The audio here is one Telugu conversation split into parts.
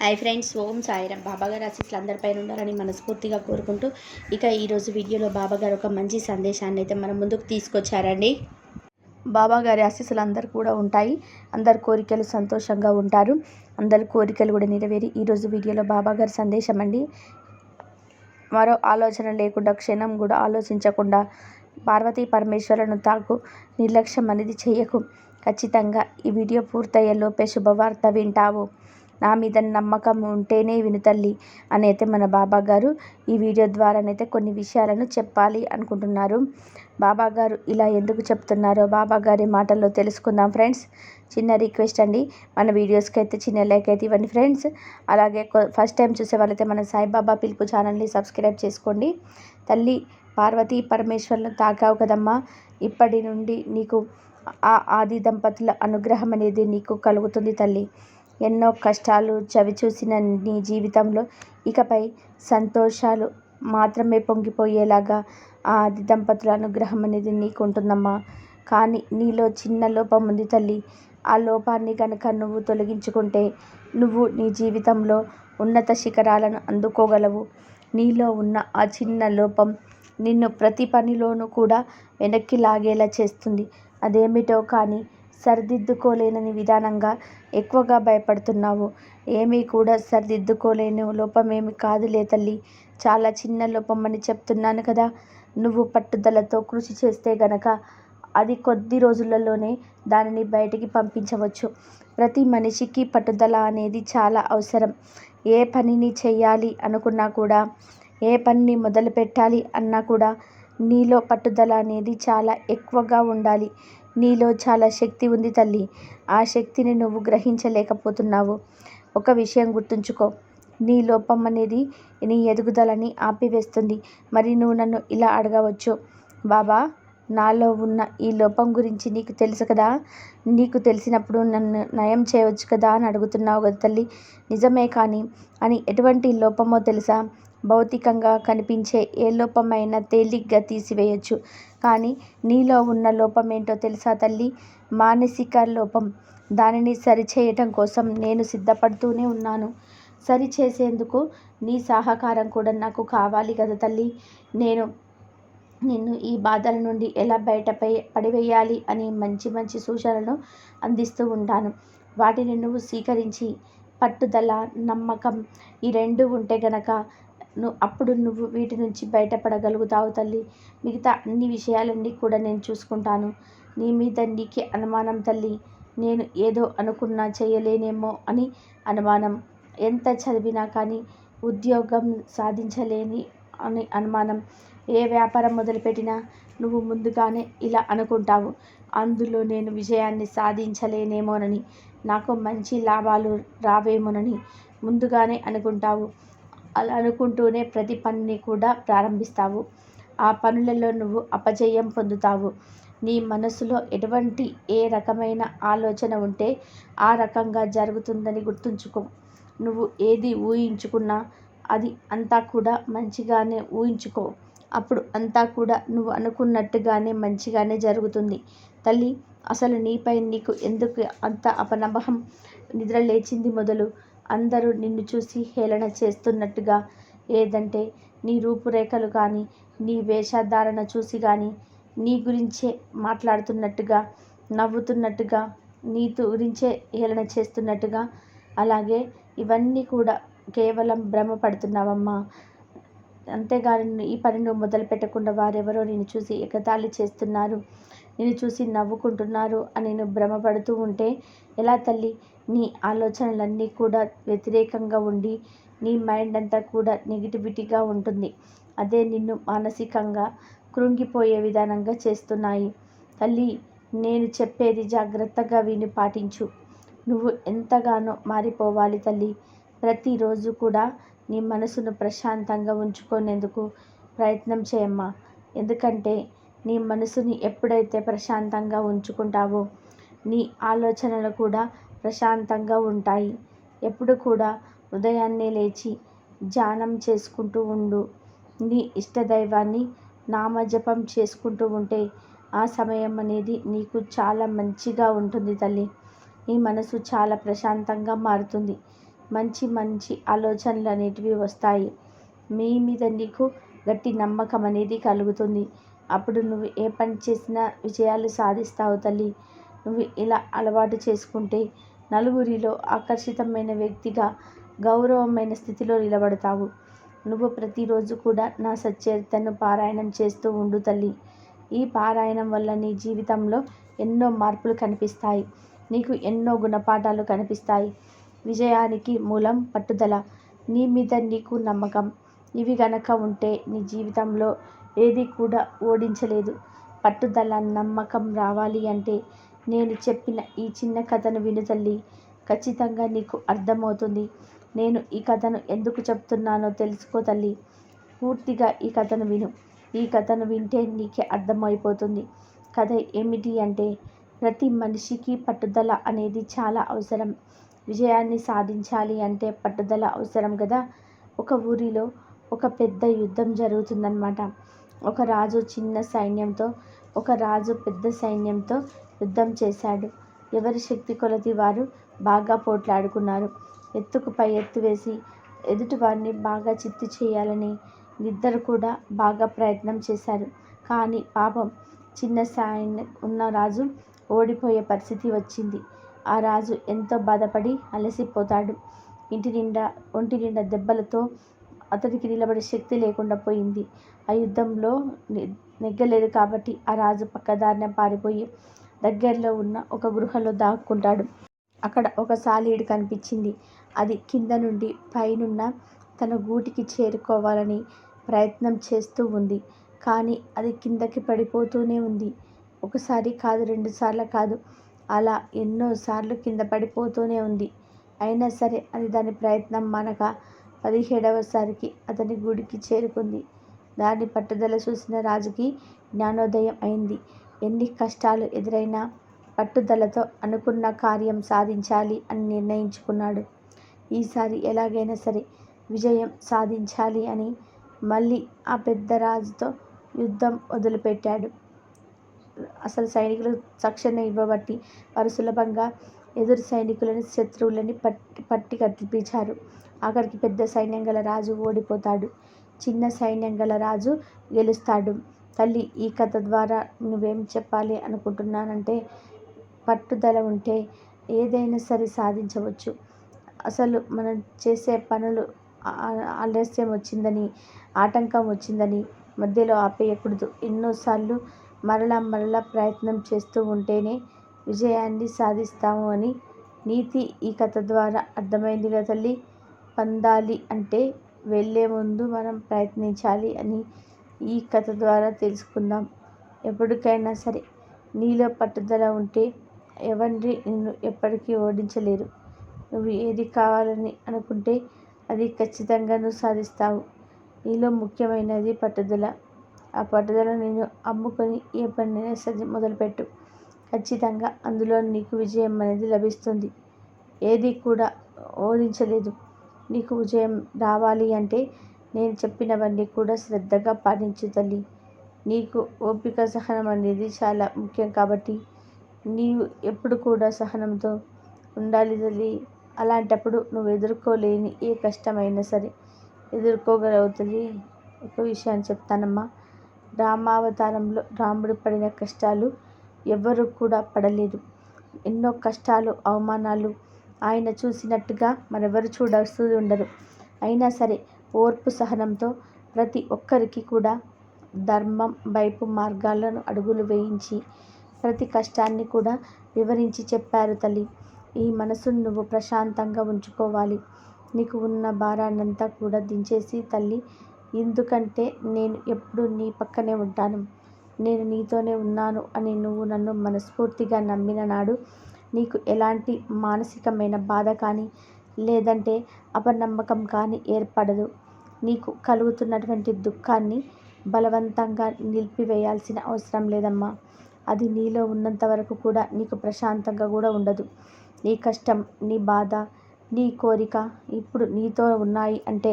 హాయ్ ఫ్రెండ్స్, ఓం సాయిరాం. బాబాగారి ఆశీస్సులు అందరిపైన ఉండాలని మనస్ఫూర్తిగా కోరుకుంటూ ఇక ఈరోజు వీడియోలో బాబాగారు ఒక మంచి సందేశాన్ని అయితే మన ముందుకు తీసుకొచ్చారండి. బాబాగారి ఆశీస్సులు అందరు కూడా ఉంటాయి. అందరి కోరికలు సంతోషంగా ఉంటారు. అందరి కోరికలు కూడా నెరవేరి ఈరోజు వీడియోలో బాబాగారి సందేశం అండి. మరో ఆలోచన లేకుండా, క్షణం కూడా ఆలోచించకుండా పార్వతీ పరమేశ్వరులను తాకు, నిర్లక్ష్యం అనేది చేయకు. ఖచ్చితంగా ఈ వీడియో పూర్తయ్యేలోపే శుభవార్త వింటావు. నా మీద నమ్మకం ఉంటేనే విను తల్లి అని అయితే మన బాబాగారు ఈ వీడియో ద్వారానైతే కొన్ని విషయాలను చెప్పాలి అనుకుంటున్నారు. బాబాగారు ఇలా ఎందుకు చెప్తున్నారో బాబాగారి మాటల్లో తెలుసుకుందాం ఫ్రెండ్స్. చిన్న రిక్వెస్ట్ అండి, మన వీడియోస్కి అయితే చిన్న లైక్ అయితే ఇవ్వండి ఫ్రెండ్స్. అలాగే ఫస్ట్ టైం చూసే వాళ్ళైతే మన సాయిబాబా పిలుపు ఛానల్ని సబ్స్క్రైబ్ చేసుకోండి. తల్లి పార్వతీ పరమేశ్వరులను తాకావు కదమ్మా, ఇప్పటి నుండి నీకు ఆ ఆది దంపతుల అనుగ్రహం అనేది నీకు కలుగుతుంది తల్లి. ఎన్నో కష్టాలు చవిచూసిన నీ జీవితంలో ఇకపై సంతోషాలు మాత్రమే పొంగిపోయేలాగా ఆ ఆది దంపతుల అనుగ్రహం అనేది నీకు ఉంటుందమ్మా. కానీ నీలో చిన్న లోపం ఉంది తల్లి. ఆ లోపాన్ని కనుక నువ్వు తొలగించుకుంటే నువ్వు నీ జీవితంలో ఉన్నత శిఖరాలను అందుకోగలవు. నీలో ఉన్న ఆ చిన్న లోపం నిన్ను ప్రతి పనిలోనూ కూడా వెనక్కి లాగేలా చేస్తుంది. అదేమిటో కానీ సరిదిద్దుకోలేని విధానంగా ఎక్కువగా భయపడుతున్నావు. ఏమీ కూడా సరిదిద్దుకోలేని లోపమేమి కాదులే తల్లి, చాలా చిన్న లోపం అని చెప్తున్నాను కదా. నువ్వు పట్టుదలతో కృషి చేస్తే గనక అది కొద్ది రోజులలోనే దానిని బయటికి పంపించవచ్చు. ప్రతి మనిషికి పట్టుదల అనేది చాలా అవసరం. ఏ పనిని చెయ్యాలి అనుకున్నా కూడా, ఏ పనిని మొదలు పెట్టాలి అన్నా కూడా నీలో పట్టుదల అనేది చాలా ఎక్కువగా ఉండాలి. నీలో చాలా శక్తి ఉంది తల్లి. ఆ శక్తిని నువ్వు గ్రహించలేకపోతున్నావు. ఒక విషయం గుర్తుంచుకో, నీ లోపం అనేది నీ ఎదుగుదలని ఆపివేస్తుంది. మరి నువ్వు నన్ను ఇలా అడగవచ్చు, బాబా నాలో ఉన్న ఈ లోపం గురించి నీకు తెలుసు కదా, నీకు తెలిసినప్పుడు నన్ను నయం చేయవచ్చు కదా అని అడుగుతున్నావు కదా తల్లి. నిజమే, కానీ అని ఎటువంటి లోపమో తెలుసా? భౌతికంగా కనిపించే ఏ లోపమైనా తేలిగ్గా తీసివేయచ్చు. కానీ నీలో ఉన్న లోపం ఏంటో తెలుసా తల్లి? మానసిక లోపం. దానిని సరిచేయటం కోసం నేను సిద్ధపడుతూనే ఉన్నాను. సరిచేసేందుకు నీ సహకారం కూడా నాకు కావాలి కదా తల్లి. నేను నిన్ను ఈ బాధల నుండి ఎలా పడివేయాలి అని మంచి మంచి సూచనలను అందిస్తూ ఉంటాను. వాటిని నువ్వు స్వీకరించి పట్టుదల, నమ్మకం ఈ రెండు ఉంటే గనక అప్పుడు నువ్వు వీటి నుంచి బయటపడగలుగుతావు తల్లి. మిగతా అన్ని విషయాలన్నీ కూడా నేను చూసుకుంటాను. నీ మీద నీకే అనుమానం తల్లి. నేను ఏదో అనుకున్నా చేయలేనేమో అని అనుమానం. ఎంత చదివినా కానీ ఉద్యోగం సాధించలేని అని అనుమానం. ఏ వ్యాపారం మొదలుపెట్టినా నువ్వు ముందుగానే ఇలా అనుకుంటావు, అందులో నేను విజయాన్ని సాధించలేనేమోనని, నాకు మంచి లాభాలు రావేమోనని ముందుగానే అనుకుంటావు. అలా అనుకుంటూనే ప్రతి పనిని కూడా ప్రారంభిస్తావు. ఆ పనులలో నువ్వు అపజయం పొందుతావు. నీ మనసులో ఎటువంటి ఏ రకమైన ఆలోచన ఉంటే ఆ రకంగా జరుగుతుందని గుర్తుంచుకో. నువ్వు ఏది ఊహించుకున్నా అది అంతా కూడా మంచిగానే ఊహించుకో. అప్పుడు అంతా కూడా నువ్వు అనుకున్నట్టుగానే మంచిగానే జరుగుతుంది తల్లి. అసలు నీపై నీకు ఎందుకు అంత అపనమ్మకం? నిద్ర లేచింది మొదలు అందరూ నిన్ను చూసి హేళన చేస్తున్నట్టుగా, ఏదంటే నీ రూపురేఖలు కానీ, నీ వేషధారణ చూసి కానీ, నీ గురించే మాట్లాడుతున్నట్టుగా, నవ్వుతున్నట్టుగా, నీ గురించే హేళన చేస్తున్నట్టుగా, అలాగే ఇవన్నీ కూడా కేవలం భ్రమపడుతున్నావమ్మా. అంతేగాని ఈ పని నువ్వు మొదలు పెట్టకుండా వారెవరో నిన్ను చూసి ఎగతాళి చేస్తున్నారు, నిన్ను చూసి నవ్వుకుంటున్నారు అని నువ్వు భ్రమపడుతూ ఉంటే ఎలా తల్లి? నీ ఆలోచనలన్నీ కూడా వ్యతిరేకంగా ఉండి నీ మైండ్ అంతా కూడా నెగిటివిటీగా ఉంటుంది. అదే నిన్ను మానసికంగా కృంగిపోయే విధానంగా చేస్తున్నాయి. తల్లి, నేను చెప్పేది జాగ్రత్తగా విని పాటించు. నువ్వు ఎంతగానో మారిపోవాలి తల్లి. ప్రతిరోజు కూడా నీ మనసును ప్రశాంతంగా ఉంచుకునేందుకు ప్రయత్నం చేయమ్మా. ఎందుకంటే నీ మనసుని ఎప్పుడైతే ప్రశాంతంగా ఉంచుకుంటావో నీ ఆలోచనలు కూడా ప్రశాంతంగా ఉంటాయి. ఎప్పుడు కూడా ఉదయాన్నే లేచి ధ్యానం చేసుకుంటూ ఉండు. నీ ఇష్టదైవాన్ని నామజపం చేసుకుంటూ ఉంటే ఆ సమయం అనేది నీకు చాలా మంచిగా ఉంటుంది తల్లి. నీ మనసు చాలా ప్రశాంతంగా మారుతుంది. మంచి మంచి ఆలోచనలు అనేటివి వస్తాయి. మీ మీద నీకు గట్టి నమ్మకం అనేది కలుగుతుంది. అప్పుడు నువ్వు ఏ పని చేసినా విజయాలు సాధిస్తావు తల్లి. నువ్వు ఇలా అలవాటు చేసుకుంటే నలుగురిలో ఆకర్షితమైన వ్యక్తిగా గౌరవమైన స్థితిలో నిలబడతావు. నువ్వు ప్రతిరోజు కూడా నా సచ్చరిత్రను పారాయణం చేస్తూ ఉండు తల్లి. ఈ పారాయణం వల్ల నీ జీవితంలో ఎన్నో మార్పులు కనిపిస్తాయి. నీకు ఎన్నో గుణపాఠాలు కనిపిస్తాయి. విజయానికి మూలం పట్టుదల, నీ మీద నీకు నమ్మకం. ఇవి గనక ఉంటే నీ జీవితంలో ఏది కూడా ఓడించలేదు. పట్టుదల, నమ్మకం రావాలి అంటే నేను చెప్పిన ఈ చిన్న కథను విను తల్లి. ఖచ్చితంగా నీకు అర్థమవుతుంది. నేను ఈ కథను ఎందుకు చెప్తున్నానో తెలుసుకో తల్లి. పూర్తిగా ఈ కథను విను. ఈ కథను వింటే నీకే అర్థమైపోతుంది. కథ ఏమిటి అంటే, ప్రతి మనిషికి పట్టుదల అనేది చాలా అవసరం. విజయాన్ని సాధించాలి అంటే పట్టుదల అవసరం కదా. ఒక ఊరిలో ఒక పెద్ద యుద్ధం జరుగుతుందన్నమాట. ఒక రాజు చిన్న సైన్యంతో, ఒక రాజు పెద్ద సైన్యంతో యుద్ధం చేశాడు. ఎవరి శక్తి కొలది వారు బాగా పోట్లాడుకున్నారు. ఎత్తుకు పై ఎత్తు వేసి ఎదుటివారిని బాగా చిత్తు చేయాలని ఇద్దరు కూడా బాగా ప్రయత్నం చేశారు. కానీ పాపం చిన్న సైన్యం ఉన్న రాజు ఓడిపోయే పరిస్థితి వచ్చింది. ఆ రాజు ఎంతో బాధపడి అలసిపోతాడు. ఒంటి నిండా దెబ్బలతో అతడికి నిలబడే శక్తి లేకుండా పోయింది. ఆ యుద్ధంలో నెగ్గలేదు కాబట్టి ఆ రాజు పక్కదారిన పారిపోయి దగ్గరలో ఉన్న ఒక గృహలో దాక్కుంటాడు. అక్కడ ఒక సాలీడు కనిపించింది. అది కింద నుండి పైనున్న తన గూటికి చేరుకోవాలని ప్రయత్నం చేస్తూ ఉంది. కానీ అది కిందకి పడిపోతూనే ఉంది. ఒకసారి కాదు, 2 సార్లు కాదు, అలా ఎన్నోసార్లు కింద పడిపోతూనే ఉంది. అయినా సరే అది దాని ప్రయత్నం మానక 17వసారికి అతని గూటికి చేరుకుంది. దాని పట్టుదల చూసిన రాజుకి జ్ఞానోదయం అయింది. ఎన్ని కష్టాలు ఎదురైనా పట్టుదలతో అనుకున్న కార్యం సాధించాలి అని నిర్ణయించుకున్నాడు. ఈసారి ఎలాగైనా సరే విజయం సాధించాలి అని మళ్ళీ ఆ పెద్ద రాజుతో యుద్ధం మొదలుపెట్టాడు. అసలు సైనికులు శిక్షణ ఇవ్వబట్టి వారు సులభంగా ఎదురు సైనికులని, శత్రువులని పట్టి కట్టిపించారు. ఆఖరికి పెద్ద సైన్యం గల రాజు ఓడిపోతాడు. చిన్న సైన్యం గల రాజు గెలుస్తాడు. తల్లి, ఈ కథ ద్వారా నువ్వేం చెప్పాలి అనుకుంటున్నానంటే, పట్టుదల ఉంటే ఏదైనా సరే సాధించవచ్చు. అసలు మనం చేసే పనులు ఆలస్యం వచ్చిందని, ఆటంకం వచ్చిందని మధ్యలో ఆపేయకూడదు. ఎన్నోసార్లు మరలా ప్రయత్నం చేస్తూ ఉంటేనే విజయాన్ని సాధిస్తాము అని నీతి ఈ కథ ద్వారా అర్థమైంది కదా తల్లి. పొందాలి అంటే వెళ్ళే ముందు మనం ప్రయత్నించాలి అని ఈ కథ ద్వారా తెలుసుకుందాం. ఎప్పటికైనా సరే నీలో పట్టుదల ఉంటే ఎవరిని నిన్ను ఎప్పటికీ ఓడించలేరు. నువ్వు ఏది కావాలని అనుకుంటే అది ఖచ్చితంగా నువ్వు సాధిస్తావు. నీలో ముఖ్యమైనది పట్టుదల. ఆ పట్టుదల నిన్ను అమ్ముకొని ఏ పనైనా సరే మొదలుపెట్టు. ఖచ్చితంగా అందులో నీకు విజయం అనేది లభిస్తుంది. ఏది కూడా ఓడించలేదు. నీకు విజయం రావాలి అంటే నేను చెప్పినవన్నీ కూడా శ్రద్ధగా పాటించు తల్లి. నీకు ఓపిక, సహనం అనేది చాలా ముఖ్యం కాబట్టి నీవు ఎప్పుడు కూడా సహనంతో ఉండాలి తల్లి. అలాంటప్పుడు నువ్వు ఎదుర్కోలేని ఏ కష్టమైనా సరే ఎదుర్కోగలవు తల్లి. ఒక విషయాన్ని చెప్తానమ్మా. రామావతారంలో రాముడు పడిన కష్టాలు ఎవ్వరూ కూడా పడలేదు. ఎన్నో కష్టాలు, అవమానాలు ఆయన చూసినట్టుగా మరెవరు చూస్తూ ఉండరు. అయినా సరే ఓర్పు, సహనంతో ప్రతి ఒక్కరికి కూడా ధర్మం వైపు మార్గాలను అడుగులు వేయించి ప్రతి కష్టాన్ని కూడా వివరించి చెప్పారు తల్లి. ఈ మనసును నువ్వు ప్రశాంతంగా ఉంచుకోవాలి. నీకు ఉన్న భారాన్నంతా కూడా దించేసి తల్లి, ఎందుకంటే నేను ఎప్పుడు నీ పక్కనే ఉంటాను, నేను నీతోనే ఉన్నాను అని నువ్వు నన్ను మనస్ఫూర్తిగా నమ్మిన నాడు నీకు ఎలాంటి మానసికమైన బాధ కానీ లేదంటే అపనమ్మకం కానీ ఏర్పడదు. నీకు కలుగుతున్నటువంటి దుఃఖాన్ని బలవంతంగా నిలిపివేయాల్సిన అవసరం లేదమ్మా. అది నీలో ఉన్నంత వరకు కూడా నీకు ప్రశాంతంగా కూడా ఉండదు. నీ కష్టం, నీ బాధ, నీ కోరిక ఇప్పుడు నీతో ఉన్నాయి అంటే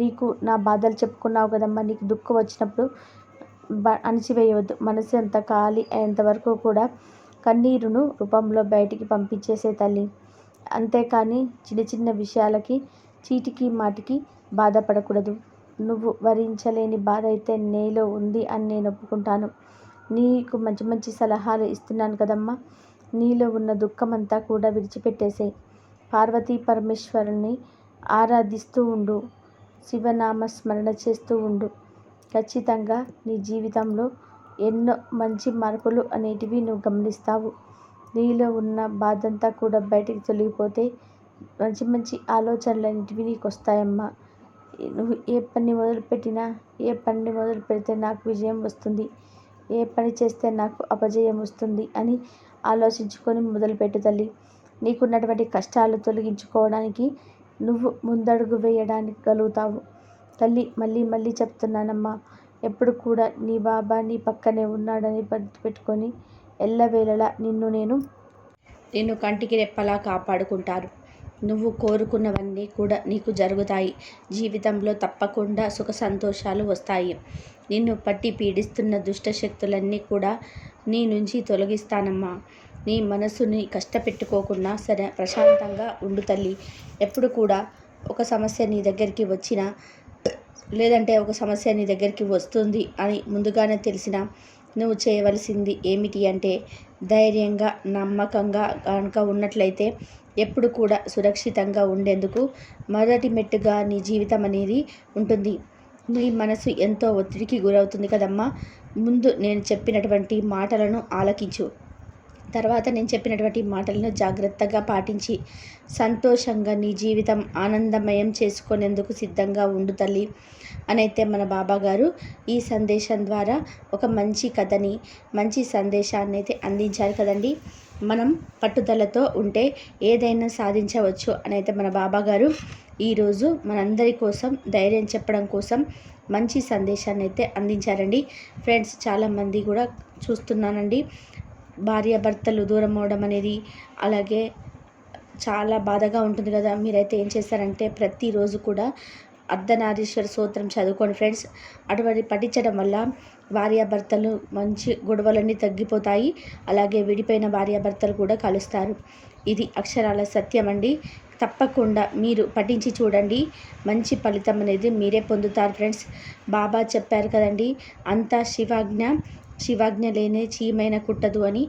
నీకు నా బాధలు చెప్పుకున్నావు కదమ్మా. నీకు దుఃఖం వచ్చినప్పుడు అణిచివేయవద్దు. మనసు అంత ఖాళీ అయ్యేంత వరకు కూడా కన్నీరును రూపంలో బయటికి పంపించేసే తల్లి. అంతేకాని చిన్న చిన్న విషయాలకి చీటికి మాటికి బాధపడకూడదు. నువ్వు భరించలేని బాధ అయితే నీలో ఉంది అని నేను ఒప్పుకుంటాను. నీకు మంచి మంచి సలహాలు ఇస్తున్నాను కదమ్మా. నీలో ఉన్న దుఃఖమంతా కూడా విడిచిపెట్టేసేయ్. పార్వతీ పరమేశ్వరుని ఆరాధిస్తూ ఉండు. శివనామ స్మరణ చేస్తూ ఉండు. ఖచ్చితంగా నీ జీవితంలో ఎన్నో మంచి మార్పులు అనేటివి నువ్వు గమనిస్తావు. నీలో ఉన్న బాధంతా కూడా బయటికి తొలగిపోతే మంచి మంచి ఆలోచనలు అనేటివి నీకు వస్తాయమ్మా. నువ్వు ఏ పని మొదలుపెట్టినా, ఏ పని మొదలు పెడితే నాకు విజయం వస్తుంది, ఏ పని చేస్తే నాకు అపజయం వస్తుంది అని ఆలోచించుకొని మొదలుపెట్టు తల్లి. నీకున్నటువంటి కష్టాలు తొలగించుకోవడానికి నువ్వు ముందడుగు వేయడానికి గలుగుతావు తల్లి. మళ్ళీ మళ్ళీ చెప్తున్నానమ్మా, ఎప్పుడు కూడా నీ బాబా నీ పక్కనే ఉన్నాడని పెట్టుకొని ఎల్లవేళలా నిన్ను కంటికి రెప్పలా కాపాడుకుంటారు. నువ్వు కోరుకున్నవన్నీ కూడా నీకు జరుగుతాయి. జీవితంలో తప్పకుండా సుఖ సంతోషాలు వస్తాయి. నిన్ను పట్టి పీడిస్తున్న దుష్ట శక్తులన్నీ కూడా నీ నుంచి తొలగిస్తానమ్మా. నీ మనసుని కష్టపెట్టుకోకుండా సరే ప్రశాంతంగా ఉండు తల్లి. ఎప్పుడు కూడా ఒక సమస్య నీ దగ్గరికి వచ్చినా, లేదంటే ఒక సమస్య నీ దగ్గరికి వస్తుంది అని ముందుగానే తెలిసినా నువ్వు చేయవలసింది ఏమిటి అంటే ధైర్యంగా, నమ్మకంగా కనుక ఉన్నట్లయితే ఎప్పుడు కూడా సురక్షితంగా ఉండేందుకు మొదటి మెట్టుగా నీ జీవితం అనేది ఉంటుంది. నీ మనసు ఎంతో ఒత్తిడికి గురవుతుంది కదమ్మా. ముందు నేను చెప్పినటువంటి మాటలను ఆలకించు. తర్వాత నేను చెప్పినటువంటి మాటలను జాగ్రత్తగా పాటించి సంతోషంగా నీ జీవితం ఆనందమయం చేసుకునేందుకు సిద్ధంగా ఉండు తల్లి అనైతే మన బాబా గారు ఈ సందేశం ద్వారా ఒక మంచి కథని, మంచి సందేశాన్ని అయితే అందించారు కదండి. మనం పట్టుదలతో ఉంటే ఏదైనా సాధించవచ్చు అనైతే మన బాబా గారు ఈరోజు మనందరి కోసం ధైర్యం చెప్పడం కోసం మంచి సందేశాన్ని అయితే అందించారండి. ఫ్రెండ్స్, చాలామంది కూడా చూస్తున్నానండి, భార్యాభర్తలు దూరం అవడం అనేది అలాగే చాలా బాధగా ఉంటుంది కదా. మీరైతే ఏం చేస్తారంటే ప్రతిరోజు కూడా అర్ధనారీశ్వర స్తోత్రం చదువుకోండి ఫ్రెండ్స్. అటువంటి పఠించడం వల్ల భార్యాభర్తలు మంచి గొడవలన్నీ తగ్గిపోతాయి. అలాగే విడిపోయిన భార్యాభర్తలు కూడా కలుస్తారు. ఇది అక్షరాల సత్యం అండి. తప్పకుండా మీరు పఠించి చూడండి, మంచి ఫలితం అనేది మీరే పొందుతారు ఫ్రెండ్స్. బాబా చెప్పారు కదండి, అంతా శివాజ్ఞ లేనే చీమైన కుట్టదు అని.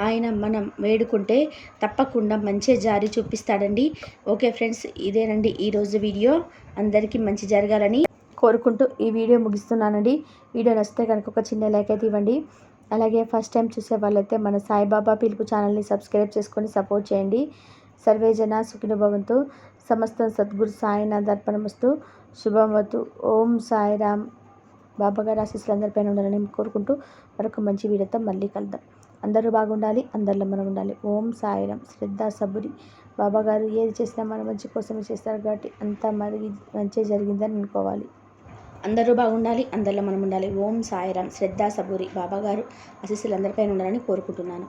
ఆయన మనం వేడుకుంటే తప్పకుండా మంచి జారి చూపిస్తాడండి. ఓకే ఫ్రెండ్స్, ఇదేనండి ఈరోజు వీడియో. అందరికీ మంచి జరగాలని కోరుకుంటూ ఈ వీడియో ముగిస్తున్నానండి. వీడియో నచ్చితే కనుక ఒక చిన్న లైక్ అయితే ఇవ్వండి. అలాగే ఫస్ట్ టైం చూసే వాళ్ళైతే మన సాయిబాబా పిలుపు ఛానల్ని సబ్స్క్రైబ్ చేసుకొని సపోర్ట్ చేయండి. సర్వేజన సుఖినో భవంతు. సమస్త సద్గురు సాయినాథ్ అర్పణమస్తు. శుభమవతు. ఓం సాయిరామ్. బాబాగారి ఆశీస్సులు అందరిపైన ఉండాలని కోరుకుంటూ మరొక మంచి వీడియోతో మళ్ళీ కలుద్దాం. అందరూ బాగుండాలి, అందరిలో మనం ఉండాలి. ఓం సాయిరామ్. శ్రద్ధ సబురి. బాబాగారు ఏది చేసినా మన మంచి కోసమే చేస్తారు కాబట్టి అంతా మంచి జరిగిందని అనుకోవాలి. అందరూ బాగుండాలి, అందరిలో మనం ఉండాలి. ఓం సాయిరామ్. శ్రద్ధ సబురి. బాబాగారు ఆశీస్సులు అందరిపైన ఉండాలని కోరుకుంటున్నాను.